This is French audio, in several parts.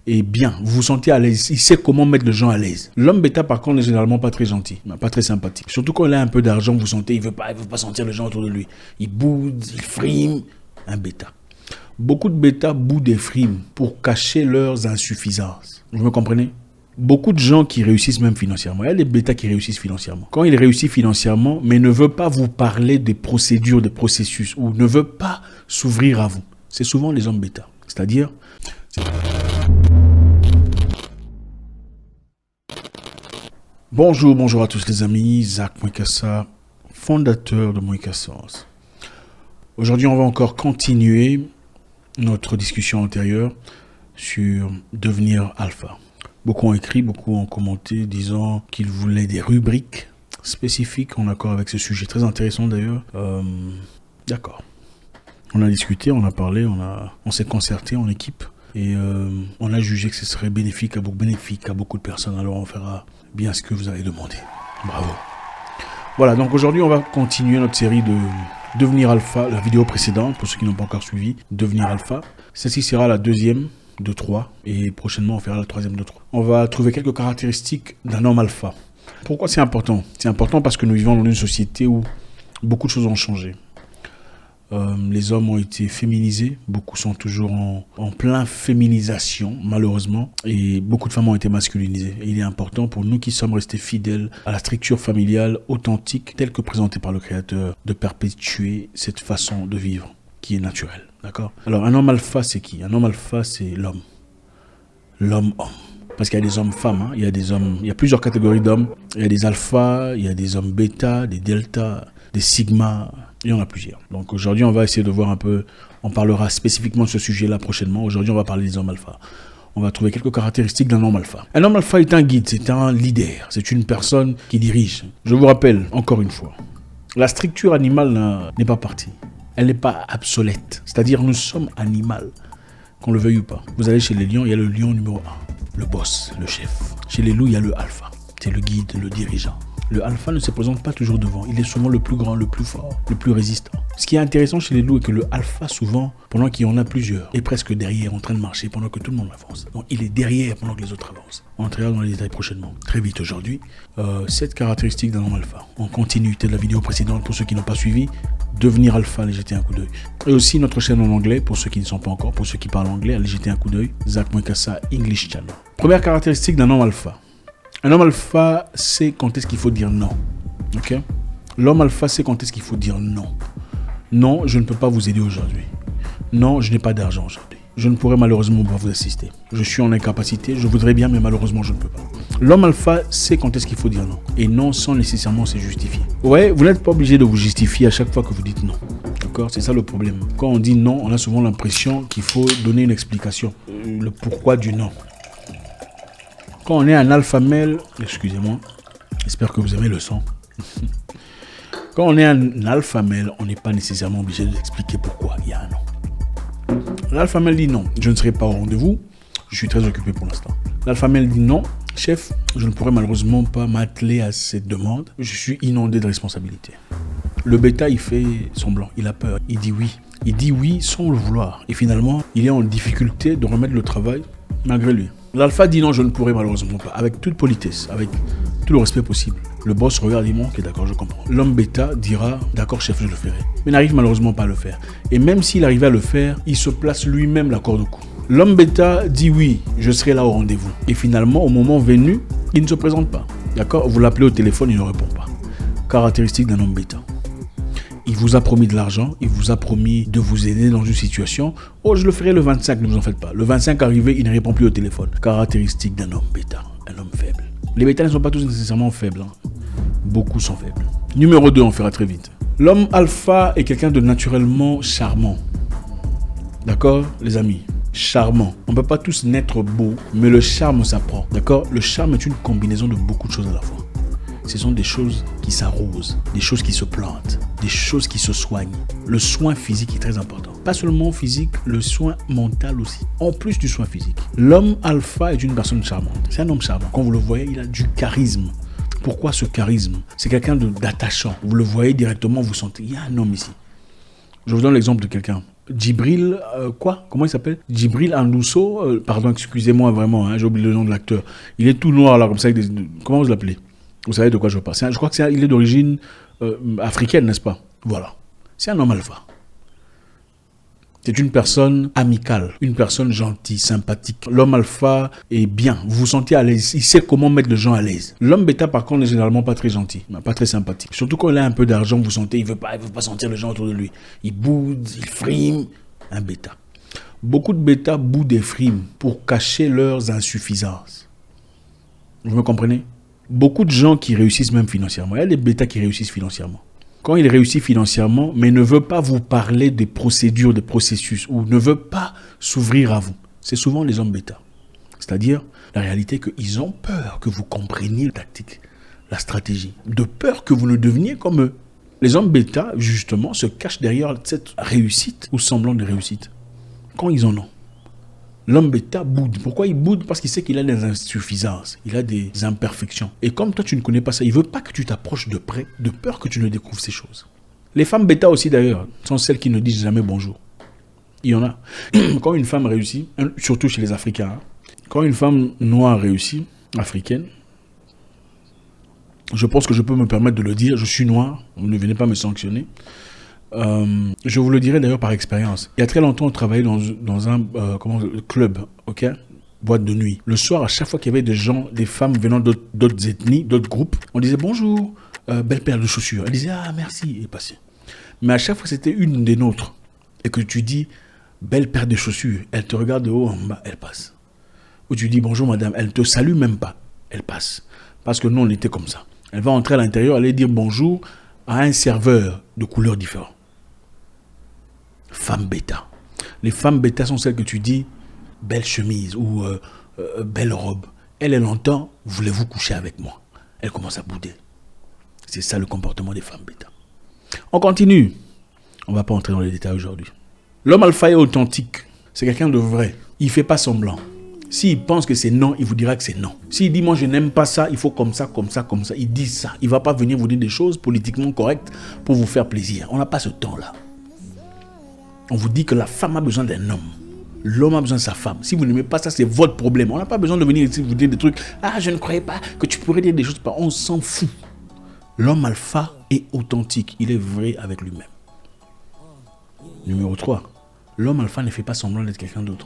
est bien. Vous vous sentez à l'aise. Il sait comment mettre les gens à l'aise. L'homme bêta, par contre, n'est généralement pas très gentil, pas très sympathique. Surtout quand il a un peu d'argent, vous sentez, il veut pas sentir les gens autour de lui. Il boude, il frime. Un bêta. Beaucoup de bêtas boudent et friment pour cacher leurs insuffisances. Vous me comprenez? Beaucoup de gens qui réussissent même financièrement. Il y a des bêtas qui réussissent financièrement. Quand il réussit financièrement, mais ne veut pas vous parler des procédures, des processus, ou ne veut pas s'ouvrir à vous. C'est souvent les hommes bêtas. C'est-à-dire... Bonjour à tous les amis. Zach Mwekassa, fondateur de Mwekassos. Aujourd'hui, on va encore continuer notre discussion antérieure sur devenir alpha. Beaucoup ont écrit, beaucoup ont commenté, disant qu'ils voulaient des rubriques spécifiques en accord avec ce sujet. Très intéressant d'ailleurs. D'accord. On a discuté, on a parlé, on s'est concerté en équipe. Et on a jugé que ce serait bénéfique à beaucoup de personnes. Alors on fera bien ce que vous avez demandé. Bravo. Voilà, donc aujourd'hui on va continuer notre série de devenir alpha. La vidéo précédente, pour ceux qui n'ont pas encore suivi, devenir alpha. Celle-ci sera la deuxième de 3 et prochainement on fera la troisième de 3. On va trouver quelques caractéristiques d'un homme alpha. Pourquoi c'est important? C'est important parce que nous vivons dans une société où beaucoup de choses ont changé. Les hommes ont été féminisés, beaucoup sont toujours en plein féminisation malheureusement, et beaucoup de femmes ont été masculinisées. Et il est important pour nous qui sommes restés fidèles à la structure familiale authentique telle que présentée par le Créateur de perpétuer cette façon de vivre qui est naturelle. D'accord? Alors un homme alpha c'est qui? Un homme alpha c'est l'homme. L'homme-homme. Parce qu'il y a des hommes-femmes, hein. Il y a plusieurs catégories d'hommes. Il y a des alphas, il y a des hommes bêta, des delta, des sigma. Il y en a plusieurs. Donc aujourd'hui, on va essayer de voir un peu, on parlera spécifiquement de ce sujet-là prochainement. Aujourd'hui, on va parler des hommes alpha. On va trouver quelques caractéristiques d'un homme alpha. Un homme alpha est un guide, c'est un leader, c'est une personne qui dirige. Je vous rappelle, encore une fois, la structure animale n'est pas partie. Elle n'est pas obsolète. C'est-à-dire, nous sommes animal, qu'on le veuille ou pas. Vous allez chez les lions, il y a le lion numéro 1, le boss, le chef. Chez les loups, il y a le alpha, c'est le guide, le dirigeant. Le alpha ne se présente pas toujours devant. Il est souvent le plus grand, le plus fort, le plus résistant. Ce qui est intéressant chez les loups est que le alpha, souvent, pendant qu'il y en a plusieurs, est presque derrière, en train de marcher pendant que tout le monde avance. Donc il est derrière pendant que les autres avancent. On entrera dans les détails prochainement. Très vite aujourd'hui. 7 caractéristiques d'un homme alpha. En continuité de la vidéo précédente, pour ceux qui n'ont pas suivi, devenir alpha, allez jeter un coup d'œil. Et aussi notre chaîne en anglais, pour ceux qui ne sont pas encore, pour ceux qui parlent anglais, allez jeter un coup d'œil. Zach Mwekassa English Channel. Première caractéristique d'un homme alpha. Un homme alpha sait quand est-ce qu'il faut dire non. Ok? L'homme alpha sait quand est-ce qu'il faut dire non. Non, je ne peux pas vous aider aujourd'hui. Non, je n'ai pas d'argent aujourd'hui. Je ne pourrai malheureusement pas vous assister. Je suis en incapacité, je voudrais bien, mais malheureusement, je ne peux pas. L'homme alpha sait quand est-ce qu'il faut dire non. Et non sans nécessairement se justifier. Ouais, vous n'êtes pas obligé de vous justifier à chaque fois que vous dites non. D'accord? C'est ça le problème. Quand on dit non, on a souvent l'impression qu'il faut donner une explication. Le pourquoi du non. Quand on est un alpha male, excusez-moi, j'espère que vous aimez le son. Quand on est un alpha male, on n'est pas nécessairement obligé d'expliquer pourquoi il y a un non. L'alpha male dit non, je ne serai pas au rendez-vous, je suis très occupé pour l'instant. L'alpha male dit non, chef, je ne pourrai malheureusement pas m'atteler à cette demande, je suis inondé de responsabilités. Le bêta, il fait semblant, il a peur, il dit oui. Il dit oui sans le vouloir. Et finalement, il est en difficulté de remettre le travail malgré lui. L'alpha dit non, je ne pourrai malheureusement pas. Avec toute politesse, avec tout le respect possible. Le boss regarde et dit ok, d'accord, je comprends. L'homme bêta dira d'accord, chef, je le ferai. Mais n'arrive malheureusement pas à le faire. Et même s'il arrivait à le faire, il se place lui-même la corde au cou. L'homme bêta dit oui, je serai là au rendez-vous. Et finalement, au moment venu, il ne se présente pas. D'accord? Vous l'appelez au téléphone, il ne répond pas. Caractéristique d'un homme bêta. Il vous a promis de l'argent, il vous a promis de vous aider dans une situation. Oh, je le ferai le 25, ne vous en faites pas. Le 25 arrivé, il ne répond plus au téléphone. Caractéristique d'un homme bêta, un homme faible. Les bêtas ne sont pas tous nécessairement faibles. Hein. Beaucoup sont faibles. Numéro 2, on fera très vite. L'homme alpha est quelqu'un de naturellement charmant. D'accord, les amis? Charmant. On ne peut pas tous naître beaux, mais le charme s'apprend. D'accord? Le charme est une combinaison de beaucoup de choses à la fois. Ce sont des choses qui s'arrosent, des choses qui se plantent, des choses qui se soignent. Le soin physique est très important. Pas seulement physique, le soin mental aussi. En plus du soin physique. L'homme alpha est une personne charmante. C'est un homme charmant. Quand vous le voyez, il a du charisme. Pourquoi ce charisme? C'est quelqu'un d'attachant. Vous le voyez directement, vous sentez, il y a un homme ici. Je vous donne l'exemple de quelqu'un. Djibril, quoi? Comment il s'appelle? Djibril Anousso, pardon, excusez-moi vraiment, hein, j'ai oublié le nom de l'acteur. Il est tout noir là, comme ça, comment vous l'appelez? Vous savez de quoi je parle. Je crois qu'il est d'origine africaine, n'est-ce pas? Voilà. C'est un homme alpha. C'est une personne amicale, une personne gentille, sympathique. L'homme alpha est bien, vous vous sentez à l'aise, il sait comment mettre les gens à l'aise. L'homme bêta par contre n'est généralement pas très gentil, pas très sympathique. Surtout quand il a un peu d'argent, vous sentez, il veut pas sentir les gens autour de lui. Il boude, il frime, un bêta. Beaucoup de bêtas boudent et friment pour cacher leurs insuffisances. Vous me comprenez? Beaucoup de gens qui réussissent même financièrement, il y a des bêtas qui réussissent financièrement. Quand il réussit financièrement, mais ne veut pas vous parler des procédures, des processus, ou ne veut pas s'ouvrir à vous, c'est souvent les hommes bêta. C'est-à-dire, la réalité est qu'ils ont peur que vous compreniez la tactique, la stratégie, de peur que vous ne deveniez comme eux. Les hommes bêta, justement, se cachent derrière cette réussite ou semblant de réussite, quand ils en ont. L'homme bêta boude. Pourquoi il boude? Parce qu'il sait qu'il a des insuffisances, il a des imperfections. Et comme toi, tu ne connais pas ça, il ne veut pas que tu t'approches de près, de peur que tu ne découvres ces choses. Les femmes bêta aussi, d'ailleurs, sont celles qui ne disent jamais bonjour. Il y en a. Quand une femme réussit, surtout chez les Africains, hein, quand une femme noire réussit, africaine, je pense que je peux me permettre de le dire, je suis noir, ne venez pas me sanctionner. Je vous le dirai d'ailleurs par expérience. Il y a très longtemps, on travaillait dans un club, ok, boîte de nuit. Le soir, à chaque fois qu'il y avait des gens, des femmes venant d'autres ethnies, d'autres groupes, on disait bonjour, belle paire de chaussures. Elle disait ah merci et passait. Mais à chaque fois, c'était une des nôtres et que tu dis belle paire de chaussures, elle te regarde de haut en bas, elle passe. Ou tu dis bonjour madame, elle te salue même pas, elle passe. Parce que nous, on était comme ça. Elle va entrer à l'intérieur, elle va dire bonjour à un serveur de couleurs différentes. Femme bêta. Les femmes bêta sont celles que tu dis belle chemise ou belle robe. Elle entend, voulez-vous coucher avec moi? Elle commence à bouder. C'est ça le comportement des femmes bêta. On continue. On ne va pas entrer dans les détails aujourd'hui. L'homme alpha est authentique. C'est quelqu'un de vrai. Il ne fait pas semblant. S'il pense que c'est non, il vous dira que c'est non. S'il dit moi je n'aime pas ça, il faut comme ça, comme ça, comme ça. Il dit ça. Il ne va pas venir vous dire des choses politiquement correctes pour vous faire plaisir. On n'a pas ce temps-là. On vous dit que la femme a besoin d'un homme. L'homme a besoin de sa femme. Si vous n'aimez pas ça, c'est votre problème. On n'a pas besoin de venir ici vous dire des trucs. Ah, je ne croyais pas que tu pourrais dire des choses. On s'en fout. L'homme alpha est authentique. Il est vrai avec lui-même. Numéro 3. L'homme alpha ne fait pas semblant d'être quelqu'un d'autre.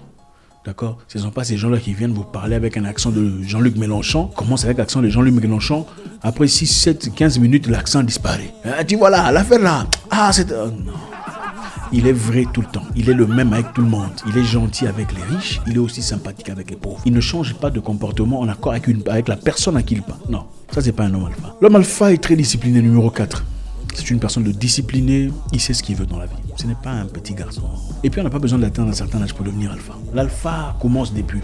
D'accord? Ce ne sont pas ces gens-là qui viennent vous parler avec un accent de Jean-Luc Mélenchon. Commence avec l'accent de Jean-Luc Mélenchon. Après 6, 7, 15 minutes, l'accent disparaît. Ah, tu vois là, l'affaire là. Ah, c'est... non. Il est vrai tout le temps. Il est le même avec tout le monde. Il est gentil avec les riches. Il est aussi sympathique avec les pauvres. Il ne change pas de comportement en accord avec la personne à qui il parle. Non, ça c'est pas un homme alpha. L'homme alpha est très discipliné, numéro 4. C'est une personne de disciplinée. Il sait ce qu'il veut dans la vie. Ce n'est pas un petit garçon. Et puis on n'a pas besoin d'atteindre un certain âge pour devenir alpha. L'alpha commence depuis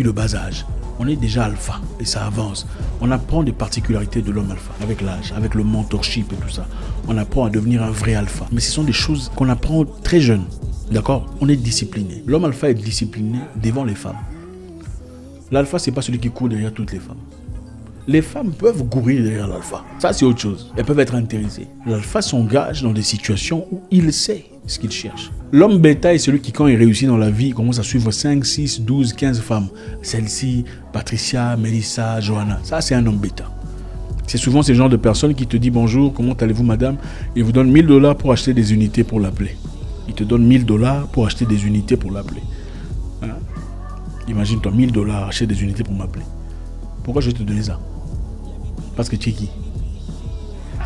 le bas âge. On est déjà alpha et ça avance. On apprend des particularités de l'homme alpha avec l'âge, avec le mentorship et tout ça. On apprend à devenir un vrai alpha. Mais ce sont des choses qu'on apprend très jeune. D'accord? On est discipliné. L'homme alpha est discipliné devant les femmes. L'alpha, ce n'est pas celui qui court derrière toutes les femmes. Les femmes peuvent courir derrière l'alpha. Ça, c'est autre chose. Elles peuvent être intéressées. L'alpha s'engage dans des situations où il sait ce qu'il cherche. L'homme bêta est celui qui, quand il réussit dans la vie, commence à suivre 5, 6, 12, 15 femmes. Celle-ci, Patricia, Melissa, Johanna. Ça, c'est un homme bêta. C'est souvent ce genre de personnes qui te disent bonjour, comment allez-vous madame? Il vous donne $1000 pour acheter des unités pour l'appeler. Il te donne $1000 pour acheter des unités pour l'appeler. Hein? Imagine-toi, $1000 acheter des unités pour m'appeler. Pourquoi je vais te donner ça? Parce que tu es qui?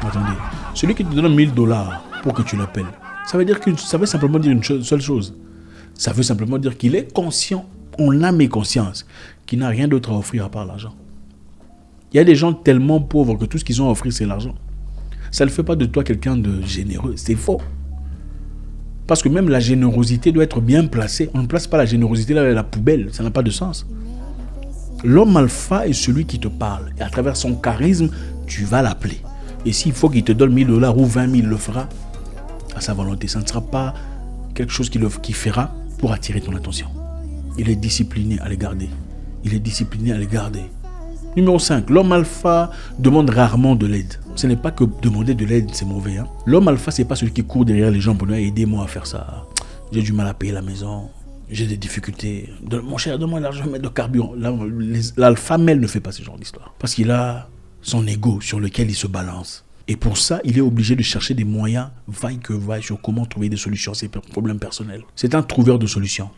Attendez. Celui qui te donne $1000 pour que tu l'appelles, ça veut simplement dire une seule chose. Ça veut simplement dire qu'il est conscient, en âme et conscience, qu'il n'a rien d'autre à offrir à part l'argent. Il y a des gens tellement pauvres que tout ce qu'ils ont à offrir, c'est l'argent. Ça ne fait pas de toi quelqu'un de généreux. C'est faux. Parce que même la générosité doit être bien placée. On ne place pas la générosité là à la poubelle. Ça n'a pas de sens. L'homme alpha est celui qui te parle. Et à travers son charisme, tu vas l'appeler. Et s'il faut qu'il te donne $1000 ou 20 000, il le fera à sa volonté. Ça ne sera pas quelque chose qu'il fera pour attirer ton attention. Il est discipliné à les garder. Il est discipliné à les garder. Numéro 5, l'homme alpha demande rarement de l'aide. Ce n'est pas que demander de l'aide, c'est mauvais. Hein. L'homme alpha, c'est pas celui qui court derrière les gens pour dire aidez-moi à faire ça. J'ai du mal à payer la maison. J'ai des difficultés. Mon cher, donne-moi l'argent, je vais mettre de carburant. L'alpha mâle ne fait pas ce genre d'histoire. Parce qu'il a son ego sur lequel il se balance. Et pour ça, il est obligé de chercher des moyens, vaille que vaille, sur comment trouver des solutions à ses problèmes personnels. C'est un trouveur de solutions.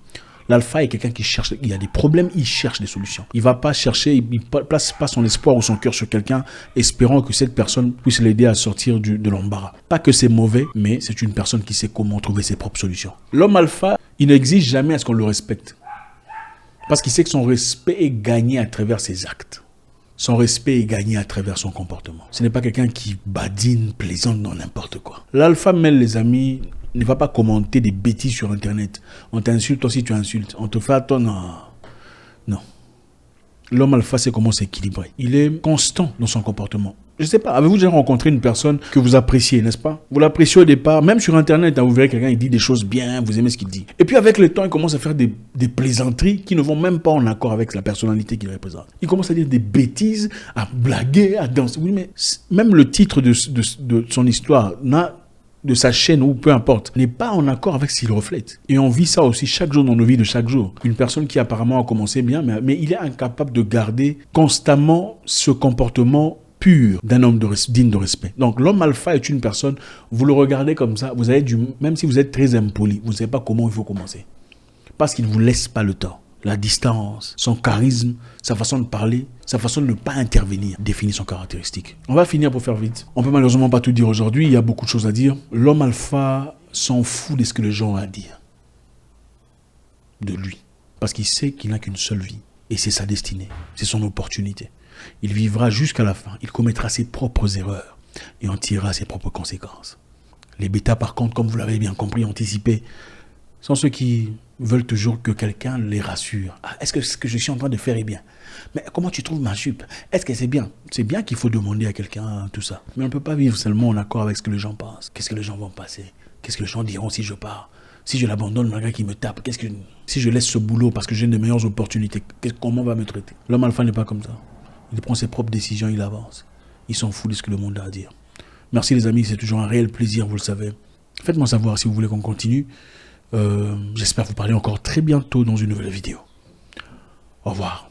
L'alpha est quelqu'un qui cherche, il y a des problèmes, il cherche des solutions. Il ne va pas chercher, il ne place pas son espoir ou son cœur sur quelqu'un, espérant que cette personne puisse l'aider à sortir de l'embarras. Pas que c'est mauvais, mais c'est une personne qui sait comment trouver ses propres solutions. L'homme alpha, il n'exige jamais à ce qu'on le respecte. Parce qu'il sait que son respect est gagné à travers ses actes. Son respect est gagné à travers son comportement. Ce n'est pas quelqu'un qui badine, plaisante dans n'importe quoi. L'alpha mâle, les amis, ne va pas commenter des bêtises sur Internet. On t'insulte, toi aussi tu insultes. On te fait attendre. Non. L'homme alpha sait comment s'équilibrer. Il est constant dans son comportement. Je ne sais pas, avez-vous déjà rencontré une personne que vous appréciez, n'est-ce pas? Vous l'appréciez au départ, même sur Internet, hein, vous verrez quelqu'un, il dit des choses bien, vous aimez ce qu'il dit. Et puis avec le temps, il commence à faire des plaisanteries qui ne vont même pas en accord avec la personnalité qu'il représente. Il commence à dire des bêtises, à blaguer, à danser. Oui, mais même le titre de son histoire de sa chaîne ou peu importe, n'est pas en accord avec ce qu'il reflète. Et on vit ça aussi chaque jour dans nos vies de chaque jour. Une personne qui apparemment a commencé bien, mais il est incapable de garder constamment ce comportement pur d'un homme digne de respect. Donc l'homme alpha est une personne, vous le regardez comme ça, vous avez même si vous êtes très impoli, vous ne savez pas comment il faut commencer. Parce qu'il ne vous laisse pas le temps. La distance, son charisme, sa façon de parler, sa façon de ne pas intervenir définit son caractéristique. On va finir pour faire vite. On peut malheureusement pas tout dire aujourd'hui, il y a beaucoup de choses à dire. L'homme alpha s'en fout de ce que les gens ont à dire de lui. Parce qu'il sait qu'il n'a qu'une seule vie. Et c'est sa destinée, c'est son opportunité. Il vivra jusqu'à la fin, il commettra ses propres erreurs et en tirera ses propres conséquences. Les bêtas par contre, comme vous l'avez bien compris, anticipé, sont ceux qui veulent toujours que quelqu'un les rassure. Ah, est-ce que ce que je suis en train de faire est bien? Mais comment tu trouves ma jupe? Est-ce que c'est bien? C'est bien qu'il faut demander à quelqu'un tout ça. Mais on ne peut pas vivre seulement en accord avec ce que les gens pensent. Qu'est-ce que les gens vont passer? Qu'est-ce que les gens diront si je pars? Si je l'abandonne malgré qu'il me tape, si je laisse ce boulot parce que j'ai de meilleures opportunités, comment on va me traiter? L'homme alpha n'est pas comme ça. Il prend ses propres décisions, il avance. Il s'en fout de ce que le monde a à dire. Merci les amis, c'est toujours un réel plaisir, vous le savez. Faites-moi savoir si vous voulez qu'on continue. J'espère vous parler encore très bientôt dans une nouvelle vidéo. Au revoir.